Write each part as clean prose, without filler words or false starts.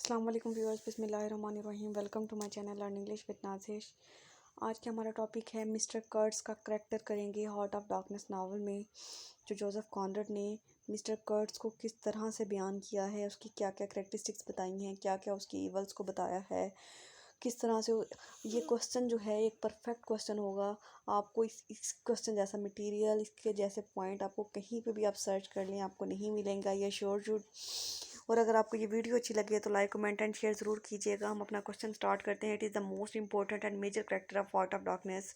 अस्सलाम वालेकुम व्यूअर्स, बिस्मिल्लाहिर्रहमानिर्रहीम। Welcome to my channel learn English with Nazish. आज का हमारा टॉपिक है मिस्टर कर्ट्स का करैक्टर करेंगे हार्ट ऑफ डार्कनेस नावल में जो जोसेफ कॉनरैड ने मिस्टर कर्ट्स को किस तरह से बयान किया है, उसकी क्या क्या करैक्टरिस्टिक्स बताई हैं, क्या क्या उसकी इवल्स को बताया है, किस तरह से ये क्वेश्चन जो है एक परफेक्ट क्वेश्चन होगा। आपको इस क्वेश्चन जैसा मटेरियल, इसके जैसे पॉइंट आपको कहीं पे भी आप सर्च कर लें आपको नहीं मिलेगा, ये श्योर शुड। और अगर आपको ये वीडियो अच्छी लगे तो लाइक कमेंट एंड शेयर ज़रूर कीजिएगा। हम अपना क्वेश्चन स्टार्ट करते हैं। It is the most important and major character of Heart of Darkness.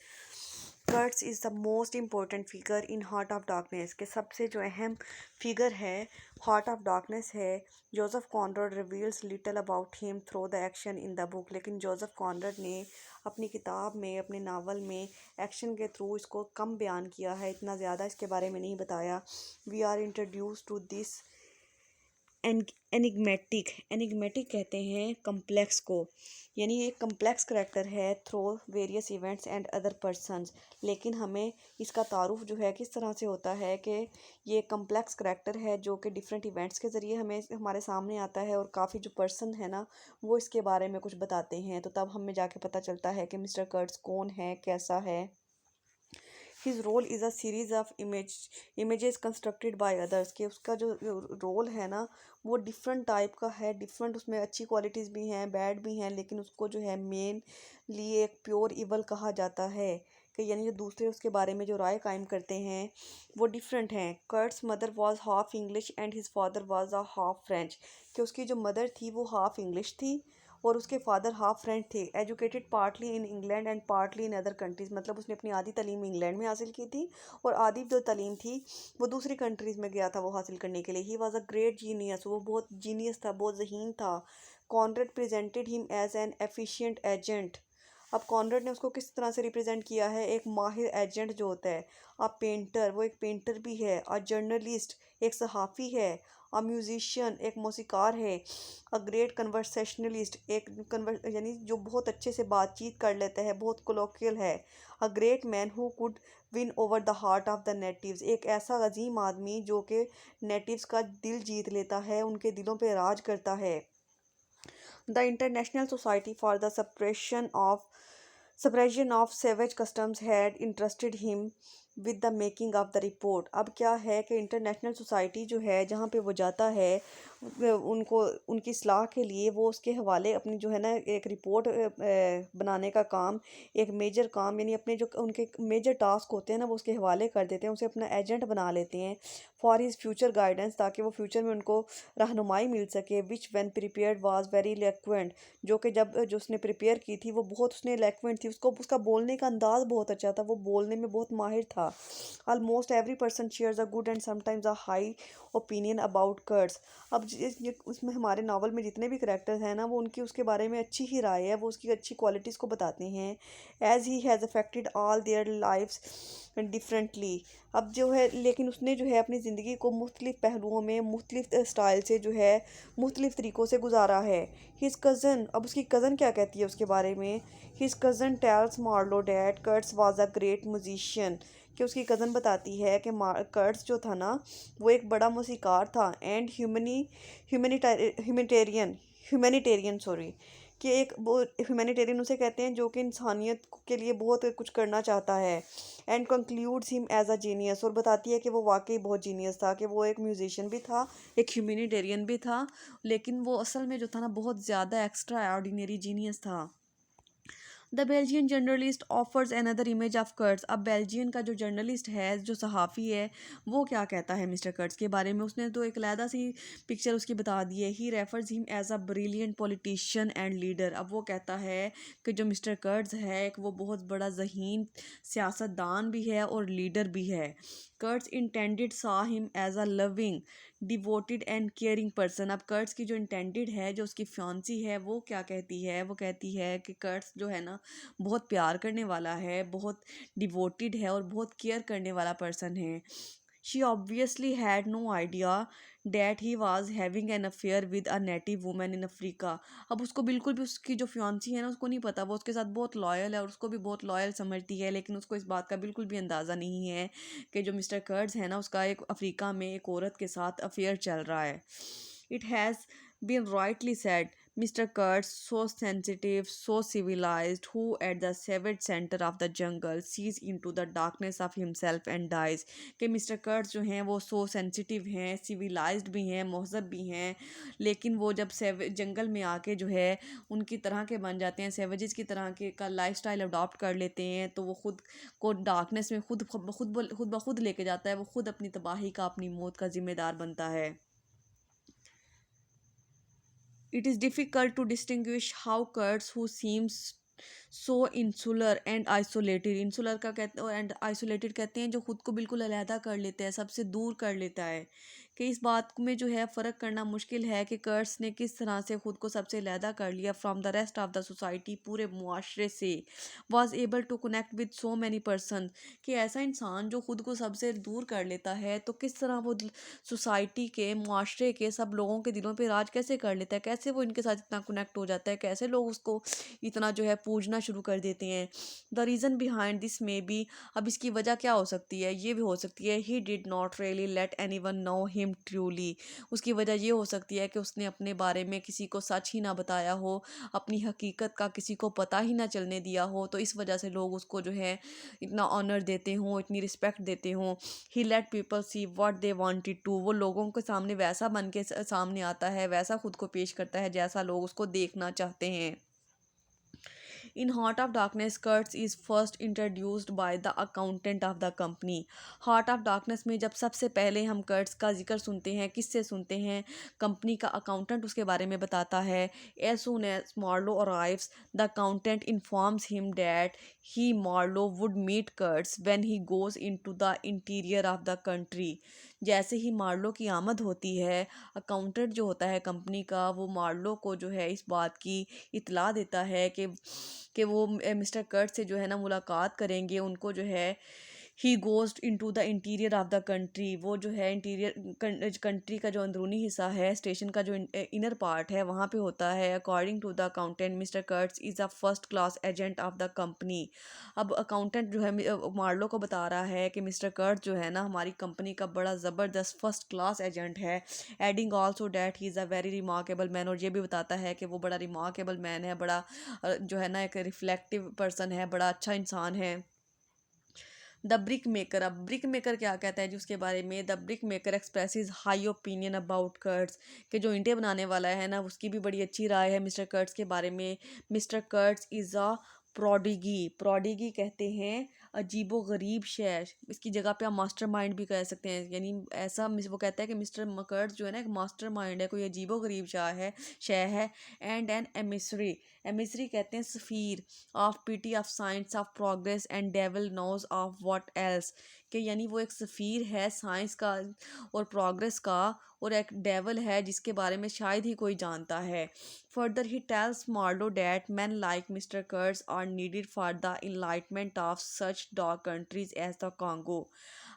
Kurtz is the most important figure in Heart of Darkness के सबसे जो अहम फिगर है हार्ट ऑफ डार्कनेस है। Joseph Conrad reveals little about him through the action in the book. लेकिन Joseph Conrad ने अपनी किताब में, अपने नावल में एक्शन के थ्रू इसको कम बयान किया है, इतना ज़्यादा इसके बारे में नहीं बताया। We are introduce to this enigmatic कहते हैं कम्प्लेक्स को, यानी ये कम्प्लेक्स करैक्टर है through various events and other persons. लेकिन हमें इसका तारुफ जो है किस तरह से होता है कि ये कम्प्लेक्स करैक्टर है जो कि डिफरेंट इवेंट्स के ज़रिए हमें हमारे सामने आता है और काफ़ी जो पर्सन है ना वो इसके बारे में कुछ बताते हैं, तो तब हमें जाके पता चलता है कि मिस्टर कर्ट्स कौन है, कैसा है। His role is a series of images constructed by others, के उसका जो रोल है ना वो डिफरेंट टाइप का है, डिफरेंट उसमें अच्छी क्वालिटीज़ भी हैं, बैड भी हैं, लेकिन उसको जो है मेन लिए एक प्योर इवल कहा जाता है कि यानी जो दूसरे उसके बारे में जो राय कायम करते हैं वो डिफरेंट हैं। Kurtz mother was half English and his father was a half French, कि उसकी जो मदर थी वो हाफ इंग्लिश थी और उसके फादर हाफ फ्रेंच थे। Educated partly in England and partly in other countries, मतलब उसने अपनी आधी तालीम इंग्लैंड में हासिल की थी और आधी जो तालीम थी वो दूसरी कंट्रीज़ में गया था वो हासिल करने के लिए। He was a great genius, वो बहुत जीनियस था, बहुत ज़हीन था। Conrad presented him as an efficient agent. अब कॉनरैड ने उसको किस तरह से रिप्रेजेंट किया है, एक माहिर एजेंट जो होता है। अ पेंटर, वो एक पेंटर भी है। अ जर्नलिस्ट, एक सहाफ़ी है। अ म्यूजिशियन, एक मौसीकार है। अ ग्रेट कन्वर्सेशनलिस्ट, यानी जो बहुत अच्छे से बातचीत कर लेता है, बहुत कोलोकियल है। A great man who could win over the heart of the natives, एक ऐसा अजीम आदमी जो कि नेटिव्स का दिल जीत लेता है, उनके दिलों पे राज करता है। The international society for the suppression of savage customs had interested him with the making of the report. अब क्या है कि इंटरनेशनल सोसाइटी जो है जहाँ पे वो जाता है उनको उनकी सलाह के लिए वो उसके हवाले अपनी जो है ना एक रिपोर्ट बनाने का काम, एक मेजर काम, यानी अपने जो उनके मेजर टास्क होते हैं ना वो उसके हवाले कर देते हैं, उसे अपना एजेंट बना लेते हैं फॉर हिज फ्यूचर गाइडेंस, ताकि वो फ्यूचर में उनको रहनुमाई मिल सके। Which when prepared was very eloquent, जो कि जब जो उसने प्रिपेयर की थी वो बहुत उसने इलेक्वेंट थी, उसको उसका बोलने का अंदाज़ बहुत अच्छा था, वो बोलने में बहुत माहिर था। Almost every person shares a good and sometimes a high opinion about Kurtz. अब उसमें हमारे नावल में जितने भी करेक्टर्स हैं ना वो उनकी उसके बारे में अच्छी ही राय है, वो उसकी अच्छी क्वालिटीज़ को बताते हैं। As he has affected all their lifes differently. अब जो है लेकिन उसने जो है अपनी ज़िंदगी को मुख्तलिफ़ पहलुओं में मुख्तलिफ़ स्टाइल से जो है मुख्तलिफ़ तरीक़ों से गुजारा है। हिज कज़न, अब उसकी कज़न क्या कहती है उसके बारे में। His cousin tells Marlow that Kurtz was a great musician, कि उसकी कज़न बताती है कि कर्ट्स जो था ना वो एक बड़ा मौसीकार था। एंड ह्यूमैनिटेरियन सॉरी, कि एक वो ह्यूमैनिटेरियन उसे कहते हैं जो कि इंसानियत के लिए बहुत कुछ करना चाहता है। And concludes him as a genius, और बताती है कि वो वाकई बहुत जीनियस था, कि वो एक म्यूजिशियन भी था, एक ह्यूमैनिटेरियन भी था, लेकिन वो असल में जो था ना बहुत ज़्यादा एक्स्ट्रा ऑर्डिनरी जीनियस था। The Belgian journalist offers another image of Kurtz. अब बेल्जियन का जो जर्नलिस्ट है, जो सहाफ़ी है, वो क्या कहता है मिस्टर कर्ट्स के बारे में, उसने तो एक अलहदा सी पिक्चर उसकी बता दी है। He refers him as a brilliant politician and leader. अब वो कहता है कि जो मिस्टर कर्ट्स है एक वो बहुत बड़ा ज़हीन सियासतदान भी है और लीडर भी है। Kurtz intended saw him as a loving devoted and caring person. अब कर्ट्स की जो इंटेंडेड है, जो उसकी फियांसी है, वो क्या कहती है, वो कहती है कि कर्ट्स जो है ना बहुत प्यार करने वाला है, बहुत डिवोटेड है और बहुत केयर करने वाला पर्सन है। She obviously had no idea that he was having an affair with a native women in Africa. अब उसको बिल्कुल भी उसकी जो फियांसी है ना उसको नहीं पता, वो उसके साथ बहुत लॉयल है और उसको भी बहुत लॉयल समझती है, लेकिन उसको इस बात का बिल्कुल भी अंदाज़ा नहीं है कि जो मिस्टर कर्ट्स है ना उसका एक अफ्रीका में एक औरत के साथ अफेयर चल रहा है। It has been rightly said, Mr. Kurtz, so sensitive, so civilized, who at the savage center of the jungle sees into the darkness of himself and dies. कि मिस्टर कर्ट्स जो हैं वो सो सेंसिटिव हैं, civilised भी हैं, महज़ब भी हैं, लेकिन वो जब जंगल में आके जो है उनकी तरह के बन जाते हैं, सेवेजेस की तरह के का लाइफस्टाइल अडॉप्ट कर लेते हैं, तो वो खुद को डार्कनेस में खुद ब खुद लेके जाता है, वो खुद अपनी तबाही का, अपनी मौत का जिम्मेदार बनता है। It is difficult to distinguish how Kurtz, who seems so insular and isolated, insular का कहते हैं एंड आइसोलेटेड कहते हैं जो खुद को बिल्कुल अलहदा कर लेता है, सबसे दूर कर लेता है, कि इस बात में जो है फ़र्क करना मुश्किल है कि कर्ट्स ने किस तरह से खुद को सबसे अलहदा कर लिया from the rest of the society, पूरे मुआशरे से। Was able to connect with so many person, कि ऐसा इंसान जो खुद को सबसे दूर कर लेता है तो किस तरह वो सोसाइटी के, मुआशरे के सब लोगों के दिलों पे राज कैसे कर लेता है, कैसे वो इनके साथ इतना कनेक्ट हो जाता है, कैसे लोग उसको इतना जो है पूजना शुरू कर देते हैं। द रीज़न बिहाइंड दिस में बी, अब इसकी वजह क्या हो सकती है, ये भी हो सकती है he did not really let any one know him truly, उसकी वजह ये हो सकती है कि उसने अपने बारे में किसी को सच ही ना बताया हो, अपनी हकीकत का किसी को पता ही ना चलने दिया हो, तो इस वजह से लोग उसको जो है इतना ऑनर देते हों, इतनी रिस्पेक्ट देते हों। He let people see what they wanted to, वो लोगों के सामने वैसा बन के सामने आता है, वैसा खुद को पेश करता है जैसा लोग उसको देखना चाहते हैं। In Heart of Darkness, Kurtz is first introduced by the accountant of the company. Heart of Darkness में जब सबसे पहले हम कर्ट्स का जिक्र सुनते हैं, किससे सुनते हैं, कंपनी का अकाउंटेंट उसके बारे में बताता है। As soon as Marlowe arrives, the accountant informs him that Marlowe would meet Kurtz when he goes into the interior of the country. जैसे ही मार्लो की आमद होती है, अकाउंटेंट जो होता है कंपनी का, वो मार्लो को जो है इस बात की इत्तला देता है कि वो मिस्टर कर्ट से जो है ना मुलाकात करेंगे, उनको जो है he goes into the interior of the country, वो जो है इंटीरियर कंट्री का जो अंदरूनी हिस्सा है, स्टेशन का जो इनर पार्ट है वहाँ पे होता है। According to the accountant, mister Kurtz is a first class agent of the company. अब अकाउंटेंट जो है मार्लो को बता रहा है कि मिस्टर कर्ट्स जो है ना हमारी कंपनी का बड़ा ज़बरदस्त फर्स्ट क्लास एजेंट है। Adding also that he is a very remarkable man, और ये भी बताता है कि वो बड़ा रिमार्केबल मैन है, बड़ा जो है ना एक रिफ्लेक्टिव पर्सन है, बड़ा अच्छा इंसान है। द ब्रिक मेकर, अब ब्रिक मेकर क्या कहता है जी उसके बारे में, the brick maker expresses high opinion about Kurtz, कि जो ईंटें बनाने वाला है ना उसकी भी बड़ी अच्छी राय है मिस्टर कर्ट्स के बारे में। Mister Kurtz is a prodigy, prodigy कहते हैं अजीबो गरीब शय, इसकी जगह पे आप मास्टर माइंड भी कह सकते हैं, यानी ऐसा वो कहता है कि मिस्टर कर्ट्स जो है ना एक मास्टर माइंड है, कोई अजीबो गरीब शय है। एंड एन एमिसरी, एमिसरी कहते हैं सफ़ीर of pity of science of progress and devil knows of what else, कि यानी वो एक सफ़ीर है साइंस का और प्रोग्रेस का, और एक डेवल है जिसके बारे में शायद ही कोई जानता है। Further he tells Marlow that man like mister Kurtz are needed for the enlightenment of such dark countries as the Congo.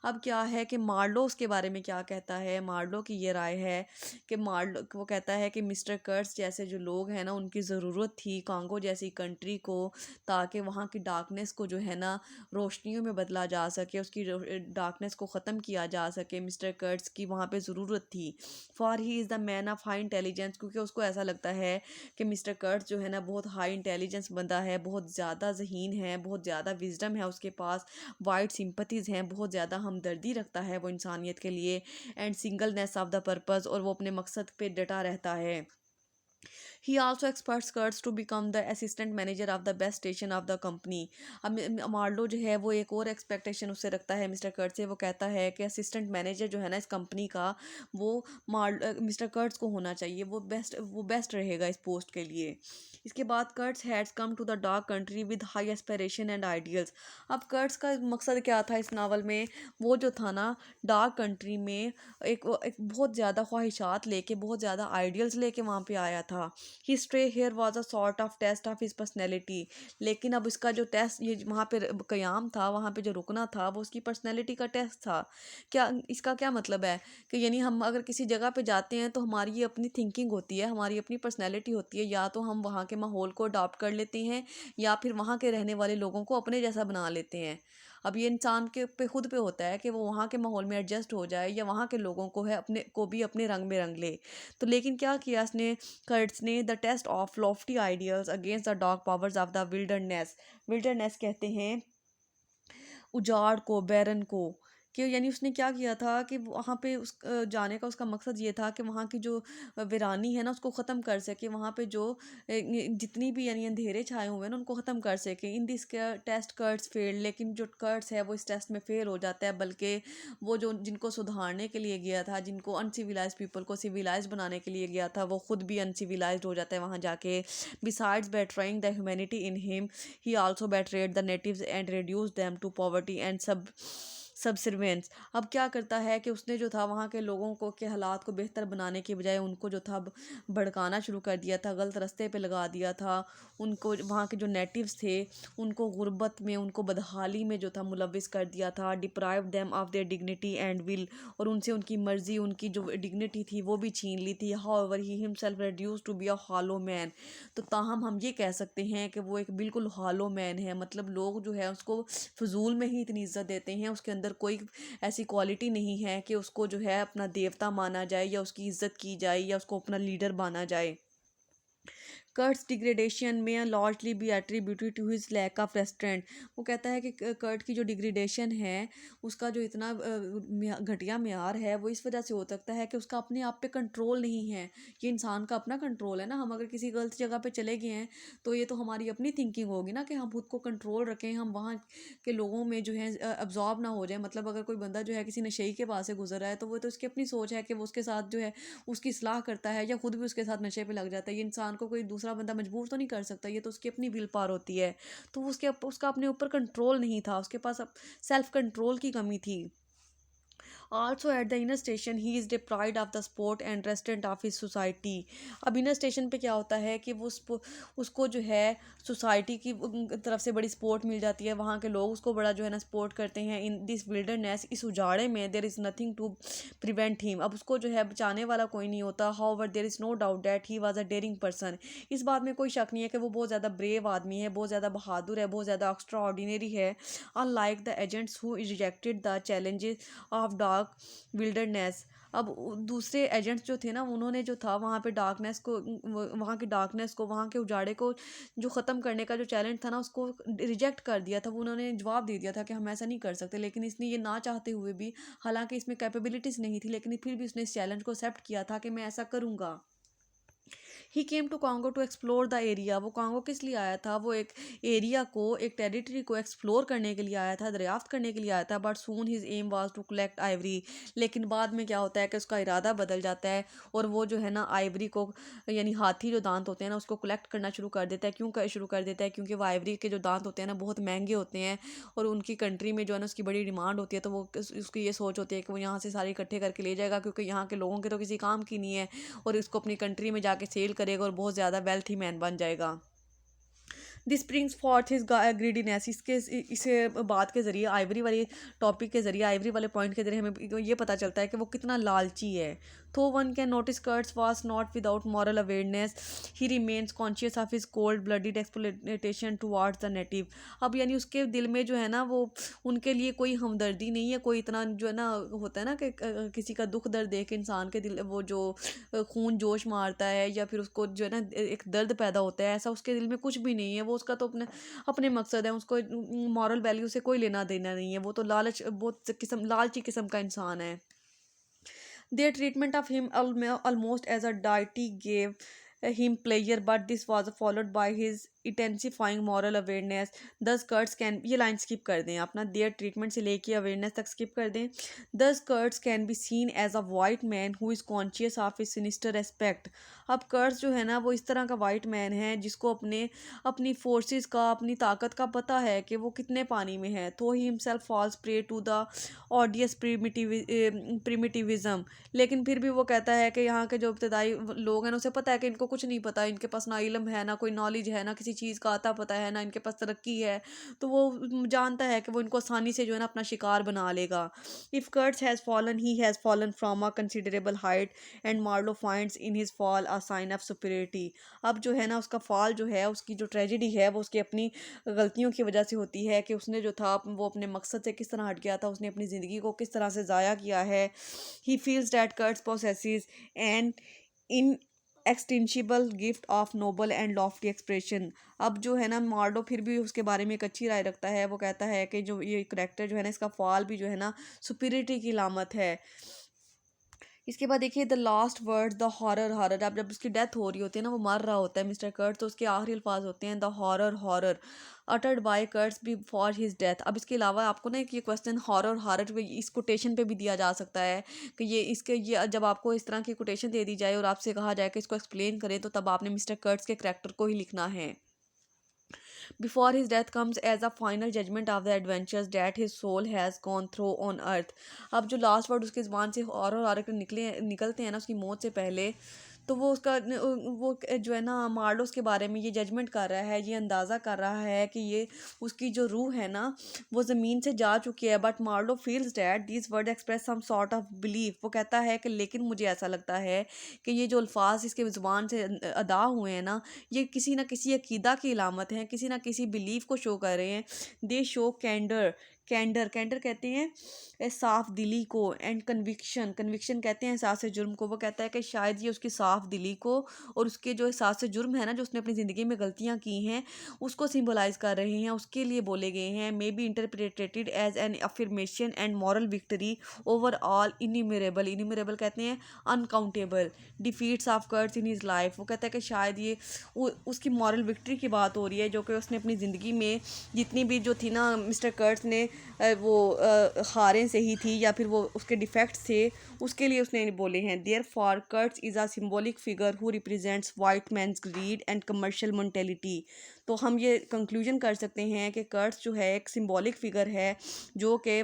अब क्या है कि मार्लो उसके बारे में क्या कहता है, मार्लो की ये राय है कि मार्लो वो कहता है कि मिस्टर कर्ट्स जैसे जो लोग हैं ना उनकी ज़रूरत थी कॉन्गो जैसी कंट्री को, ताकि वहाँ की डार्कनेस को जो है ना रोशनियों में बदला जा सके, उसकी डार्कनेस को ख़त्म किया जा सके। मिस्टर कर्ट्स की वहाँ पे ज़रूरत थी। For he is the man of high intelligence, क्योंकि उसको ऐसा लगता है कि मिस्टर कर्ट्स जो है ना बहुत हाई इंटेलिजेंस बंदा है, बहुत ज़्यादा ज़हीन है, बहुत ज़्यादा विजडम है उसके पास, वाइड सिंपथीज़ हैं, बहुत ज़्यादा हमदर्दी रखता है वो इंसानियत के लिए, and singleness of the purpose, और वो अपने मकसद पे डटा रहता है। He also expects Kurtz to become the assistant manager of the best station of the company. अब मार्लो जो है वो एक और एक्सपेक्टेशन उससे रखता है मिस्टर कर्ट से, वो कहता है कि असिस्टेंट मैनेजर जो है ना इस कंपनी का, वो मिस्टर कर्ट्स को होना चाहिए, वो बेस्ट रहेगा इस पोस्ट के लिए। इसके बाद Kurtz heads come to the dark country with high aspiration and ideals. अब कर्ट्स का मकसद क्या था इस नावल में, वो जो था ना डार्क कंट्री में एक बहुत ज़्यादा ख्वाहिशात लेके, बहुत ज़्यादा आइडियल्स लेके वहाँ पे आया था। He stay here was a sort of test of his personality, लेकिन अब इसका जो टेस्ट ये वहाँ पे क़याम था, वहाँ पे जो रुकना था, वो उसकी पर्सनैलिटी का टेस्ट था। क्या इसका क्या मतलब है कि यानी हम अगर किसी जगह पे जाते हैं तो हमारी ये अपनी थिंकिंग होती है, हमारी अपनी पर्सनैलिटी होती है, या तो हम वहाँ के माहौल को अडॉप्ट कर लेते हैं या फिर वहाँ के रहने वाले लोगों को अपने जैसा बना लेते हैं। अब ये इंसान के पे खुद पे होता है कि वो वहाँ के माहौल में एडजस्ट हो जाए या वहाँ के लोगों को है अपने को भी अपने रंग में रंग ले। तो लेकिन क्या किया इसने, कर्ट्स ने, the test of lofty ideals against the dark powers of the wilderness. Wilderness कहते हैं उजाड़ को, बैरन को, कि यानी उसने क्या किया था कि वहाँ पे उस जाने का उसका मकसद ये था कि वहाँ की जो वीरानी है ना उसको ख़त्म कर सके, वहाँ पे जो जितनी भी यानी अंधेरे छाए हुए हैं ना उनको ख़त्म कर सके। इन दिस टेस्ट कर्ट्स फेल, लेकिन जो कर्ट्स है वो इस टेस्ट में फेल हो जाता है, बल्कि वो जो जिनको सुधारने के लिए गया था, जिनको अनसिविलाइज पीपल को सिविलाइज बनाने के लिए गया था, वो खुद भी अनसिविलाइज हो जाता है वहाँ जाके। Besides betraying the humanity in him, he also betrayed the natives and reduced them to poverty and subservience. अब क्या करता है कि उसने जो था वहाँ के लोगों को के हालात को बेहतर बनाने के बजाय उनको जो था भड़काना शुरू कर दिया था, गलत रास्ते पे लगा दिया था। उनको वहाँ के जो नेटिव्स थे उनको गुर्बत में, उनको बदहाली में जो था मुलविस कर दिया था। Deprive them of their dignity and will, और उनसे उनकी मर्जी, उनकी जो डिग्निटी थी वो भी छीन ली थी। However he himself reduced to be a hollow man. तो ताहम हम ये कह सकते हैं कि वो एक बिल्कुल हॉलो मैन है, मतलब लोग जो है उसको फजूल में ही इतनी इज्जत देते हैं, उसके अंदर कोई ऐसी क्वालिटी नहीं है कि उसको जो है अपना देवता माना जाए या उसकी इज्जत की जाए या उसको अपना लीडर माना जाए। कर्ट्स डिग्रेडेशन में largely be attributed to his lack of restraint. वो कहता है कि कर्ट की जो डिग्रेडेशन है उसका जो इतना घटिया म्यार है वो इस वजह से हो सकता है कि उसका अपने आप पे कंट्रोल नहीं है। ये इंसान का अपना कंट्रोल है ना, हम अगर किसी गलत जगह पे चले गए हैं तो ये तो हमारी अपनी थिंकिंग होगी ना कि हम खुद को कंट्रोल रखें, हम वहाँ के लोगों में जो है अब्जॉर्ब ना हो जाए। मतलब अगर कोई बंदा जो है किसी नशेई के पास से गुजर रहा है तो वो तो उसकी अपनी सोच है कि वो उसके साथ जो है उसकी सलाह करता है या खुद भी उसके साथ नशे पे लग जाता है। ये इंसान को कोई दूसरा बंदा मजबूर तो नहीं कर सकता, ये तो उसकी अपनी विल पावर होती है। तो उसका अपने ऊपर कंट्रोल नहीं था, उसके पास सेल्फ कंट्रोल की कमी थी। Also at the inner station he is deprived of the support and restraint of his society। अब इनर स्टेशन पे क्या होता है कि वो उसको जो है सोसाइटी की तरफ से बड़ी सपोर्ट मिल जाती है, वहाँ के लोग उसको बड़ा जो है ना सपोर्ट करते हैं। इन दिस विल्डरनेस, इस उजाड़े में, there is nothing to prevent him. अब उसको जो है बचाने वाला कोई नहीं होता। However there is no doubt that he was a daring person. इस बात में कोई शक नहीं है कि वो बहुत ज़्यादा ब्रेव आदमी है, बहुत ज़्यादा बहादुर है, बहुत ज़्यादा एक्स्ट्रा ऑर्डिनरी है। Unlike the agents who rejected the challenges of dark wilderness. अब दूसरे एजेंट्स जो थे ना उन्होंने जो था वहाँ पे डार्कनेस को, वहाँ की डार्कनेस को, वहाँ के उजाड़े को जो ख़त्म करने का जो चैलेंज था ना उसको रिजेक्ट कर दिया था। वो उन्होंने जवाब दे दिया था कि हम ऐसा नहीं कर सकते। लेकिन इसने ये ना चाहते हुए भी, हालांकि इसमें कैपेबिलिटीज़ नहीं थी, लेकिन फिर भी उसने इस चैलेंज को एक्सेप्ट किया था कि मैं ऐसा करूँगा। He came to Congo to explore the area. वो कॉन्गो किस लिए आया था? वो एक एरिया को, एक टेरिटरी को एक्सप्लोर करने के लिए आया था, दरियाफ्त करने के लिए आया था। But soon his aim was to collect ivory. लेकिन बाद में क्या होता है कि उसका इरादा बदल जाता है और वो जो है ना आइवरी को, यानी हाथी जो दांत होते हैं ना उसको कलेक्ट करना शुरू कर देता है। क्यों शुरू कर देता है? क्योंकि वो आइवरी के जो दांत होते हैं ना बहुत महंगे होते हैं और उनकी कंट्री में जो है ना उसकी बड़ी डिमांड होती है। तो वो उसकी ये सोच होती है कि वो यहाँ से सारे इकट्ठे करके ले जाएगा, क्योंकि यहाँ के लोगों के तो किसी काम की नहीं है, और इसको अपनी कंट्री में जाके सेल करेगा और बहुत ज़्यादा वेल्थी मैन बन जाएगा। This brings forth his greediness. इस बात के ज़रिए, आइवरी वाली टॉपिक के ज़रिए, आइवरी वाले पॉइंट के ज़रिए हमें ये पता चलता है कि वो कितना लालची है। Though one can notice Kurtz was not without moral awareness, he remains conscious of his cold blooded exploitation towards the native. अब यानी उसके दिल में जो है ना वो उनके लिए कोई हमदर्दी नहीं है, कोई इतना जो है ना होता है ना कि किसी का दुख दर्द देख के इंसान के दिल वो जो खून जोश मारता है या फिर उसको जो है ना एक दर्द पैदा होता है, ऐसा उसके दिल में कुछ भी नहीं है। वो उसका तो अपने अपने मकसद है, उसको मॉरल वैल्यू से कोई लेना देना नहीं है। वो तो लालच, बहुत किस्म लालची किस्म का इंसान है। Their treatment of him almost as a deity gave him pleasure, but this was followed by his intensifying moral awareness. Thus Kurtz can, ये लाइन skip कर दें अपना, their treatment से लेके awareness तक skip कर दें। Thus Kurtz can be seen as a white man who is conscious of his sinister aspect। अब कर्ट्स जो है ना वो इस तरह का वाइट मैन है जिसको अपनी फोर्सेस का, अपनी ताकत का पता है कि वो कितने पानी में है। तो he himself falls prey to the odious primitivism. लेकिन फिर भी वो कहता है कि यहाँ के जो इब्तदाई लोग हैं उसे पता है कि इनको कुछ नहीं पता, इनके पास ना इल्म है, ना कोई नॉलेज है, ना किसी चीज़ का आता पता है, ना इनके पास तरक्की है। तो वो जानता है कि वो इनको आसानी से जो है ना अपना शिकार बना लेगा। If Kurtz has fallen, he has fallen from a considerable height, and Marlow finds in his fall a sign of superiority. अब जो है ना उसका फॉल जो है, उसकी जो ट्रेजेडी है वो उसकी अपनी गलतियों की वजह से होती है कि उसने जो था वो अपने मकसद से किस तरह हट गया था, उसने अपनी ज़िंदगी को किस तरह से ज़ाया किया है। He feels that Kurtz possesses and in extensible gift of noble and lofty expression. अब जो है ना मार्डो फिर भी उसके बारे में एक अच्छी राय रखता है। वो कहता है कि जो ये करेक्टर जो है ना, इसका फॉल भी जो है ना सुपीरियरिटी की लामत है। इसके बाद देखिए the last word the horror horror. अब जब उसकी डेथ हो रही होती है ना, वो मर रहा होता है मिस्टर कर्ट, तो उसके आखिरी अल्फाज होते हैं the horror horror uttered by Kurtz before his death. अब इसके अलावा आपको ना एक ये क्वेश्चन हॉरर हॉरर इस कोटेशन पे भी दिया जा सकता है कि ये जब आपको इस तरह की कोटेशन दे दी जाए और आपसे कहा जाए कि इसको एक्सप्लेन करें, तो तब आपने मिस्टर कर्ट्स के करेक्टर को ही लिखना है। Before his death comes as a final judgment of the adventures that his soul has gone through on earth। अब जो लास्ट वर्ड उसके ज़बान से और आर निकलते हैं ना उसकी मौत से पहले, तो वो उसका वो जो है ना मार्लोस के बारे में ये जजमेंट कर रहा है, ये अंदाज़ा कर रहा है कि ये उसकी जो रूह है ना वो ज़मीन से जा चुकी है। But Marlow feels that this word express some sort of belief. वो कहता है कि लेकिन मुझे ऐसा लगता है कि ये जो अल्फाज इसके ज़ुबान से अदा हुए हैं ना, ये किसी ना किसी अकीदा की इलामत हैं, किसी ना किसी बिलीफ को शो कर रहे हैं। दे शो कैंडर, कैंडर कैंडर कहते हैं साफ दिली को, एंड कन्विक्शन, कन्विक्शन कहते हैं एहसास जुर्म को। वो कहता है कि शायद ये उसकी साफ दिली को और उसके जो एहसास जुर्म है ना, जो उसने अपनी ज़िंदगी में गलतियाँ की हैं, उसको सिंबलाइज कर रहे हैं, उसके लिए बोले गए हैं। May be interpreted as an affirmation and moral victory over all innumerable, innumerable कहते हैं uncountable defeats of Kurtz in his life. वो कहता है कि शायद ये उसकी मॉरल विक्ट्री की बात हो रही है, जो कि उसने अपनी ज़िंदगी में जितनी भी जो थी ना मिस्टर कर्ट्स ने वो हारें से ही थी या फिर वो उसके डिफेक्ट्स थे, उसके लिए उसने बोले हैं। Therefore Kurtz is a symbolic figure who represents white man's greed and commercial mentality. तो हम ये कंक्लूजन कर सकते हैं कि कर्ट्स जो है एक सिम्बॉलिक फिगर है जो कि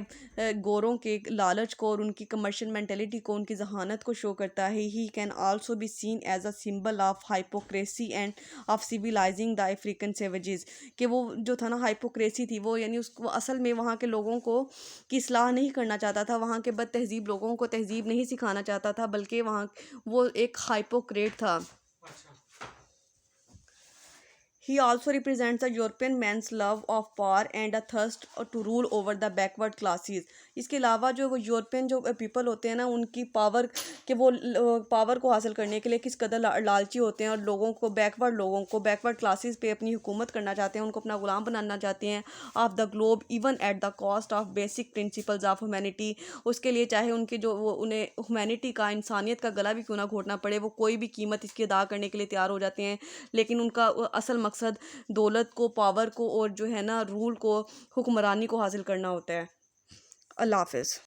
गोरों के लालच को और उनकी कमर्शियल मेंटेलिटी को, उनकी जहानत को शो करता है। He can also be seen as a symbol of hypocrisy and of civilising the African savages. कि वो जो था ना हाइपोक्रेसी थी, वो यानी उसको असल में वहाँ के लोगों को की इस्लाह नहीं करना चाहता था, वहाँ के बद तहजीब लोगों को तहजीब नहीं सिखाना चाहता था, बल्कि वहाँ वो एक हाइपोक्रेट था। He also represents a European man's love of power and a thirst to rule over the backward classes। इसके अलावा जो वो यूरोपियन जो पीपल होते हैं ना, उनकी पावर के वो पावर को हासिल करने के लिए किस कदर लालची होते हैं और लोगों को बैकवर्ड क्लासेस पे अपनी हुकूमत करना चाहते हैं, उनको अपना गुलाम बनाना चाहते हैं of the globe even at the cost of basic principles of humanity. उसके लिए चाहे उनके जो वो उन्हें ह्यूमैनिटी का, इंसानियत का गला भी क्यों ना घोटना पड़े, वो कोई भी कीमत इसकी अदा करने के लिए तैयार हो जाते हैं। लेकिन उनका असल मकसद दौलत को, पावर को और जो है ना रूल को, हुक्मरानी को हासिल करना होता है। अल्लाह हाफ़िज़।